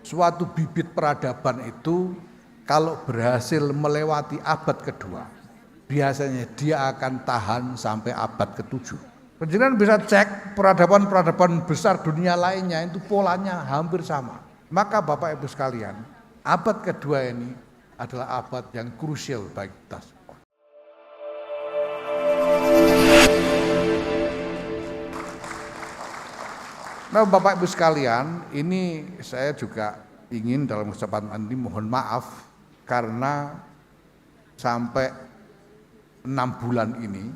suatu bibit peradaban itu kalau berhasil melewati abad kedua, biasanya dia akan tahan sampai abad ketujuh. Penjenengan bisa cek peradaban-peradaban besar dunia lainnya itu polanya hampir sama. Maka Bapak Ibu sekalian, abad kedua ini adalah abad yang krusial bagi kita semua. Nah Bapak Ibu sekalian, ini saya juga ingin dalam kesempatan ini mohon maaf karena sampai 6 bulan ini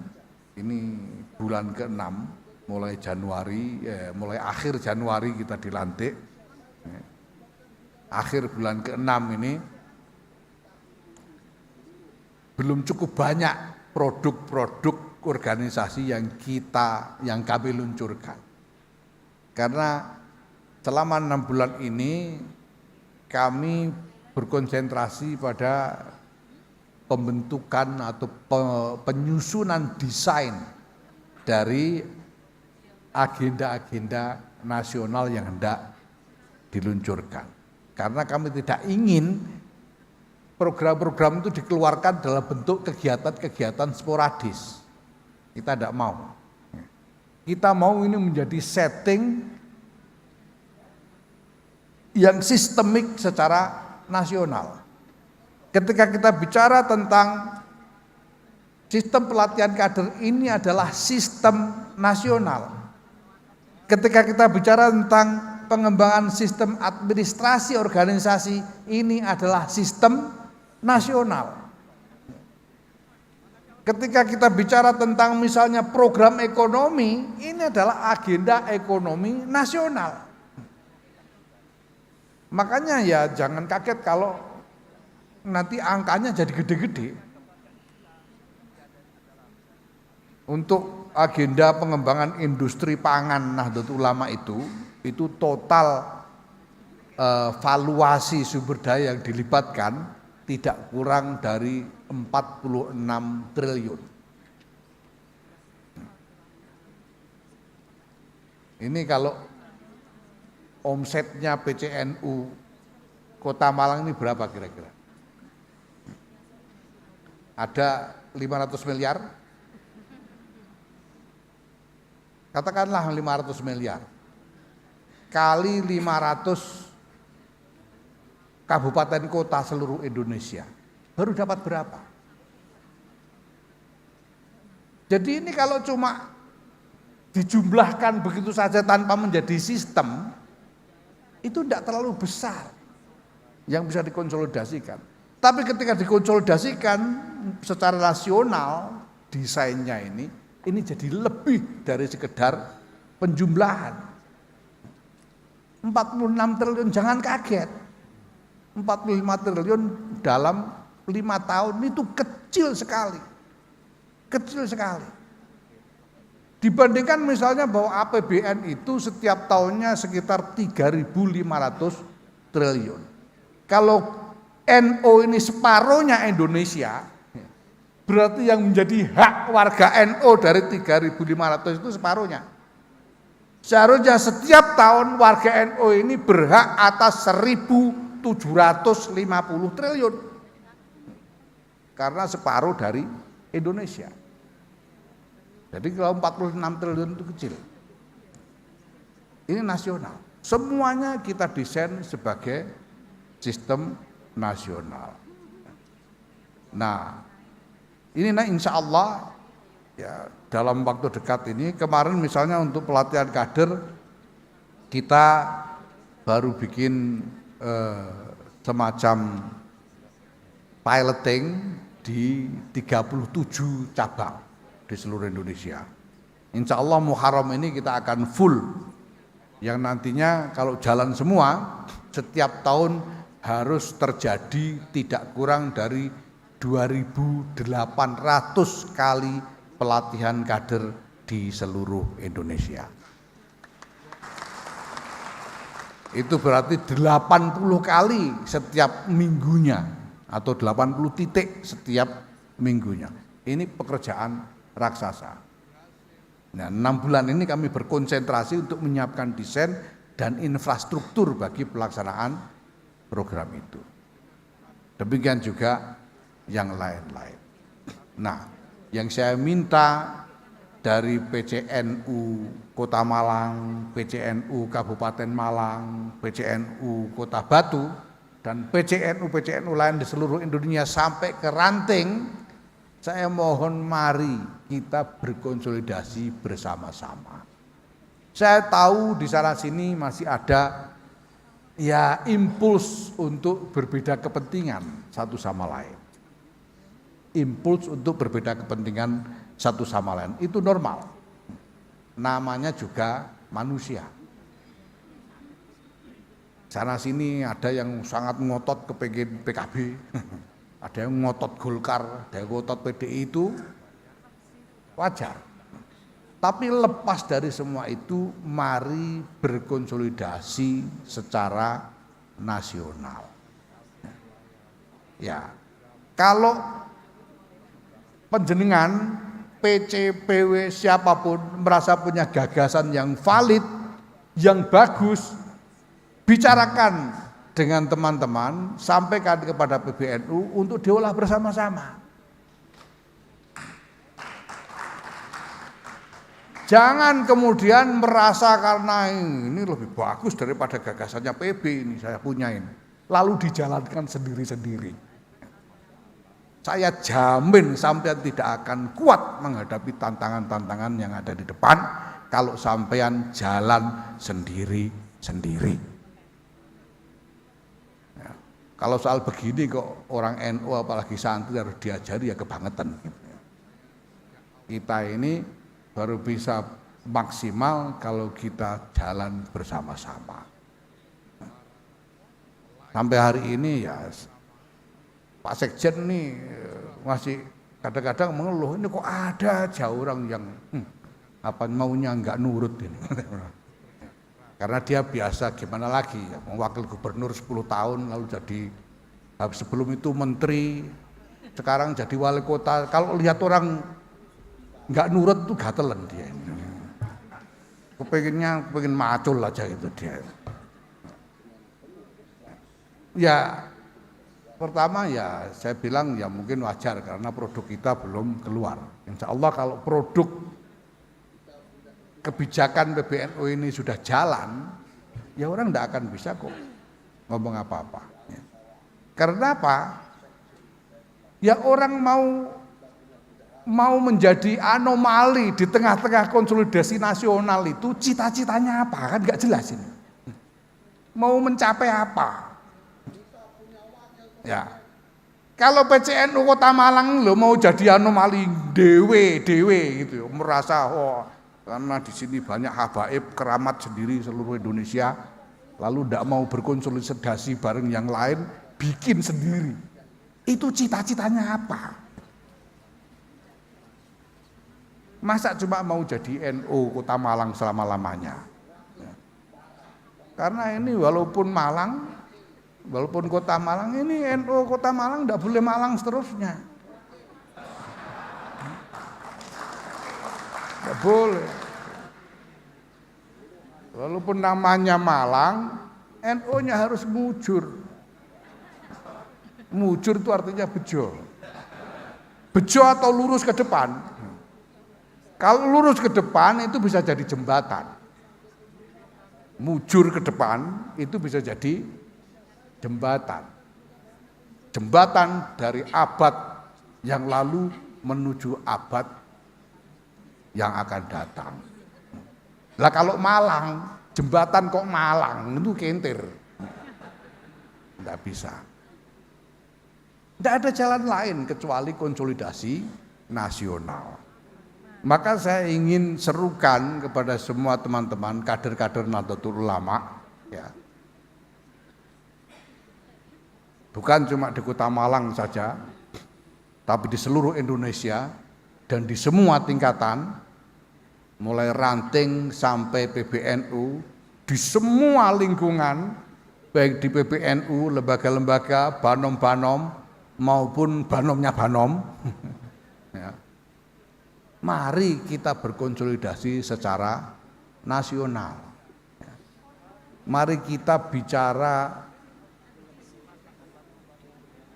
bulan ke-6 mulai akhir Januari kita dilantik, akhir bulan ke-6 ini belum cukup banyak produk-produk organisasi yang kami luncurkan. Karena selama 6 bulan ini kami berkonsentrasi pada pembentukan atau penyusunan desain dari agenda-agenda nasional yang hendak diluncurkan. Karena kami tidak ingin program-program itu dikeluarkan dalam bentuk kegiatan-kegiatan sporadis. Kita tidak mau. Kita mau ini menjadi setting yang sistemik secara nasional. Ketika kita bicara tentang sistem pelatihan kader, ini adalah sistem nasional. Ketika kita bicara tentang pengembangan sistem administrasi organisasi, ini adalah sistem nasional. Ketika kita bicara tentang misalnya program ekonomi, ini adalah agenda ekonomi nasional. Makanya ya jangan kaget kalau nanti angkanya jadi gede-gede. Untuk agenda pengembangan industri pangan Nahdlatul Ulama itu total valuasi sumber daya yang dilibatkan tidak kurang dari 46 triliun. Ini kalau omsetnya PCNU Kota Malang ini berapa kira-kira? Ada 500 miliar? Katakanlah 500 miliar. Kali 500 kabupaten kota seluruh Indonesia. Baru dapat berapa? Jadi ini kalau cuma dijumlahkan begitu saja tanpa menjadi sistem, itu tidak terlalu besar yang bisa dikonsolidasikan. Tapi ketika dikonsolidasikan secara nasional, desainnya ini jadi lebih dari sekedar penjumlahan. 46 triliun, jangan kaget. 45 triliun dalam 5 tahun itu kecil sekali. Kecil sekali. Dibandingkan misalnya bahwa APBN itu setiap tahunnya sekitar 3.500 triliun. Kalau NO ini separuhnya Indonesia, berarti yang menjadi hak warga NO dari 3.500 itu separuhnya. Seharusnya setiap tahun warga NO ini berhak atas 1.750 triliun. Karena separuh dari Indonesia. Jadi kalau 46 triliun itu kecil. Ini nasional. Semuanya kita desain sebagai sistem nasional. Nah, ini insya Allah ya dalam waktu dekat ini, kemarin misalnya untuk pelatihan kader kita baru bikin semacam piloting di 37 cabang di seluruh Indonesia. Insya Allah Muharram ini kita akan full, yang nantinya kalau jalan semua setiap tahun harus terjadi tidak kurang dari 2.800 kali pelatihan kader di seluruh Indonesia. Itu berarti 80 kali setiap minggunya atau 80 titik setiap minggunya. Ini pekerjaan raksasa. Nah, 6 bulan ini kami berkonsentrasi untuk menyiapkan desain dan infrastruktur bagi pelaksanaan program itu. Demikian juga yang lain-lain. Nah, yang saya minta dari PCNU Kota Malang, PCNU Kabupaten Malang, PCNU Kota Batu, dan PCNU lain di seluruh Indonesia sampai ke ranting, saya mohon mari kita berkonsolidasi bersama-sama. Saya tahu di sana sini masih ada ya impuls untuk berbeda kepentingan satu sama lain. Impuls untuk berbeda kepentingan satu sama lain itu normal. Namanya juga manusia. Sana sini ada yang sangat ngotot kepengen PKB, ada yang ngotot Golkar, ada yang ngotot PDI, itu wajar. Tapi lepas dari semua itu, mari berkonsolidasi secara nasional. Ya, kalau panjenengan PCPW siapapun merasa punya gagasan yang valid, yang bagus, bicarakan dengan teman-teman, sampaikan kepada PBNU untuk diolah bersama-sama. Jangan kemudian merasa karena ini lebih bagus daripada gagasannya PB ini saya punyain, lalu dijalankan sendiri-sendiri. Saya jamin sampean tidak akan kuat menghadapi tantangan-tantangan yang ada di depan kalau sampean jalan sendiri-sendiri. Ya, kalau soal begini kok orang NU apalagi santri harus diajari ya kebangetan. Kita ini baru bisa maksimal kalau kita jalan bersama-sama. Sampai hari ini ya Pak Sekjen nih masih kadang-kadang mengeluh, ini kok ada aja orang yang apa maunya nggak nurut ini. Karena dia biasa gimana lagi, ya, wakil gubernur 10 tahun lalu jadi sebelum itu menteri, sekarang jadi wali kota. Kalau lihat orang nggak nurut tuh gatelan dia. Kepengen macul aja gitu dia. Ya pertama ya saya bilang ya mungkin wajar karena produk kita belum keluar. Insya Allah kalau produk kebijakan PBNU ini sudah jalan, ya orang tidak akan bisa kok ngomong apa-apa. Karena apa? Ya orang mau menjadi anomali di tengah-tengah konsolidasi nasional itu cita-citanya apa? Kan nggak jelas ini. Mau mencapai apa? Ya, kalau PCNU Kota Malang lo mau jadi anomali dewe gitu, merasa karena di sini banyak habaib keramat sendiri seluruh Indonesia, lalu tidak mau berkonsolidasi bareng yang lain, bikin sendiri. Itu cita-citanya apa? Masa cuma mau jadi NU Kota Malang selama-lamanya? Karena ini walaupun Kota Malang ini NU Kota Malang tidak boleh Malang seterusnya. Tidak boleh. Walaupun namanya Malang, NU-nya harus mujur. Mujur itu artinya bejo. Bejo atau lurus ke depan. Kalau lurus ke depan itu bisa jadi jembatan. Mujur ke depan itu bisa jadi jembatan. Jembatan dari abad yang lalu menuju abad yang akan datang. Lah kalau Malang, jembatan kok Malang, itu kentir. Tidak bisa. Tidak ada jalan lain kecuali konsolidasi nasional. Maka saya ingin serukan kepada semua teman-teman kader-kader Nahdlatul Ulama, ya. Bukan cuma di Kota Malang saja, tapi di seluruh Indonesia dan di semua tingkatan, mulai ranting sampai PBNU, di semua lingkungan, baik di PBNU, lembaga-lembaga, banom-banom, maupun banomnya banom, ya. Mari kita berkonsolidasi secara nasional. mari kita bicara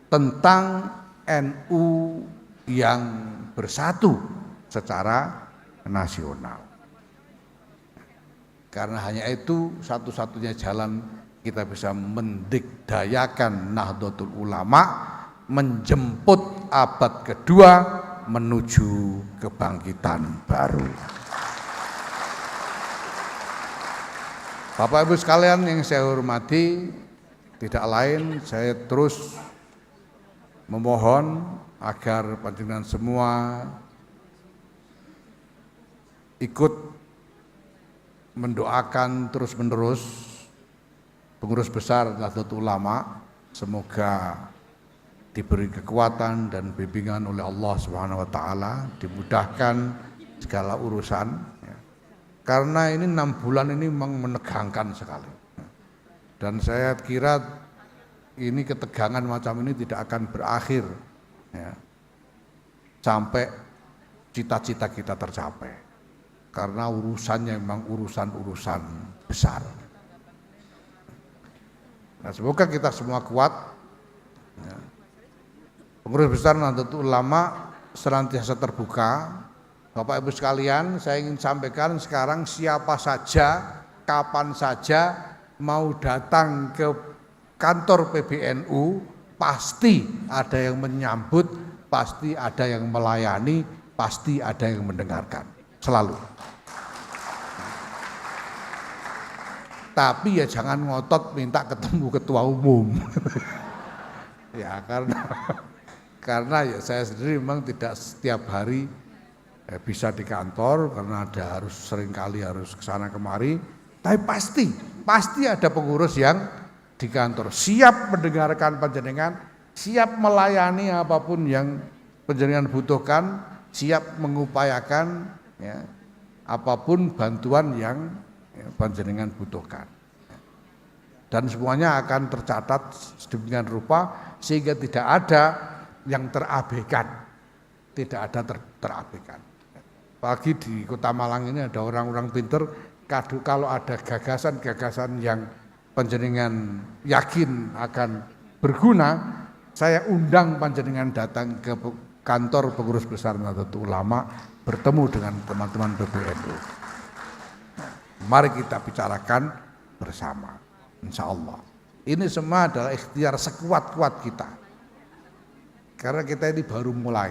tentang NU yang bersatu secara nasional. Karena hanya itu satu-satunya jalan kita bisa mendikdayakan Nahdlatul Ulama menjemput abad kedua menuju kebangkitan baru. Bapak Ibu sekalian yang saya hormati, tidak lain saya terus memohon agar panjenengan semua ikut mendoakan terus-menerus pengurus besar Nahdlatul Ulama, semoga diberi kekuatan dan bimbingan oleh Allah Subhanahu wa taala, dimudahkan segala urusan ya. Karena ini 6 bulan ini memang menegangkan sekali. Dan saya kira ini ketegangan macam ini tidak akan berakhir ya, sampai cita-cita kita tercapai. Karena urusannya memang urusan-urusan besar. Nah, semoga kita semua kuat. Ya. Pengurus besar Nahdlatul Ulama senantiasa terbuka. Bapak Ibu sekalian, saya ingin sampaikan sekarang siapa saja, kapan saja mau datang ke kantor PBNU, pasti ada yang menyambut, pasti ada yang melayani, pasti ada yang mendengarkan. Selalu. Tapi ya jangan ngotot minta ketemu ketua umum. Ya karena ya saya sendiri memang tidak setiap hari bisa di kantor karena harus seringkali harus kesana kemari. Tapi pasti ada pengurus yang di kantor siap mendengarkan panjenengan, siap melayani apapun yang panjenengan butuhkan, siap mengupayakan ya, apapun bantuan yang panjenengan butuhkan. Dan semuanya akan tercatat sedemikian rupa sehingga tidak ada yang terabaikan. Tidak ada terabaikan. Apalagi di Kota Malang ini ada orang-orang pinter, kalau ada gagasan-gagasan yang panjenengan yakin akan berguna, saya undang panjenengan datang ke kantor pengurus besar Nahdlatul Ulama bertemu dengan teman-teman PBNU. Mari kita bicarakan bersama, insya Allah. Ini semua adalah ikhtiar sekuat-kuat kita. Karena kita ini baru mulai.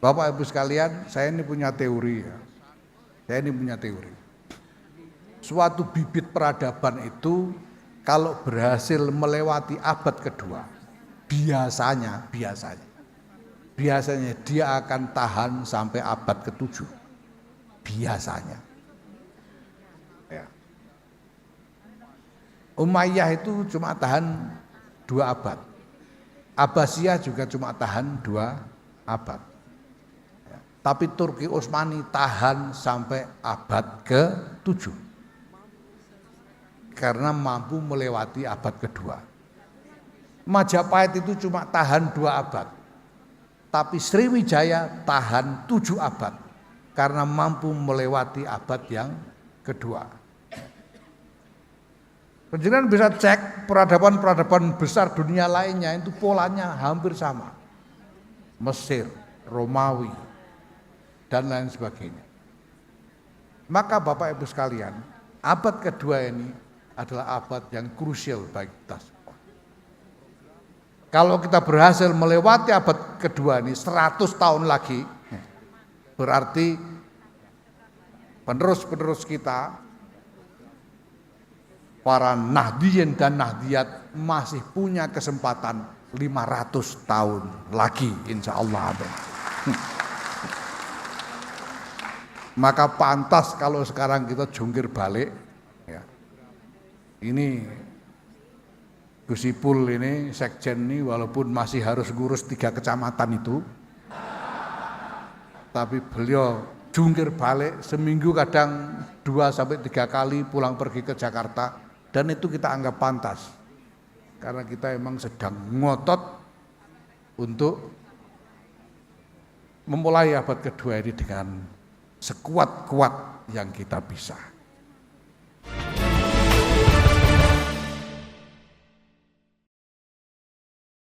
Bapak Ibu sekalian, saya ini punya teori ya. Saya ini punya teori. Suatu bibit peradaban itu kalau berhasil melewati abad kedua, biasanya dia akan tahan sampai abad ke-7. Biasanya. Umayyah itu cuma tahan 2 abad. Abbasiyah juga cuma tahan 2 abad. Tapi Turki Utsmani tahan sampai abad ke-7. Karena mampu melewati abad kedua. Majapahit itu cuma tahan 2 abad. Tapi Sriwijaya tahan 7 abad. Karena mampu melewati abad yang kedua. Panjenengan bisa cek peradaban-peradaban besar dunia lainnya itu polanya hampir sama. Mesir, Romawi, dan lain sebagainya. Maka Bapak Ibu sekalian, abad kedua ini adalah abad yang krusial bagi kita semua. Kalau kita berhasil melewati abad kedua ini 100 tahun lagi, berarti penerus-penerus kita, para Nahdliyin dan Nahdliyat masih punya kesempatan 500 tahun lagi, insya Allah. Maka pantas kalau sekarang kita jungkir balik ya. Ini Gus Ipul ini, sekjen ini walaupun masih harus ngurus 3 kecamatan itu, tapi beliau jungkir balik seminggu kadang 2-3 kali pulang pergi ke Jakarta. Dan itu kita anggap pantas. Karena kita memang sedang ngotot untuk memulai abad kedua ini dengan sekuat-kuat yang kita bisa.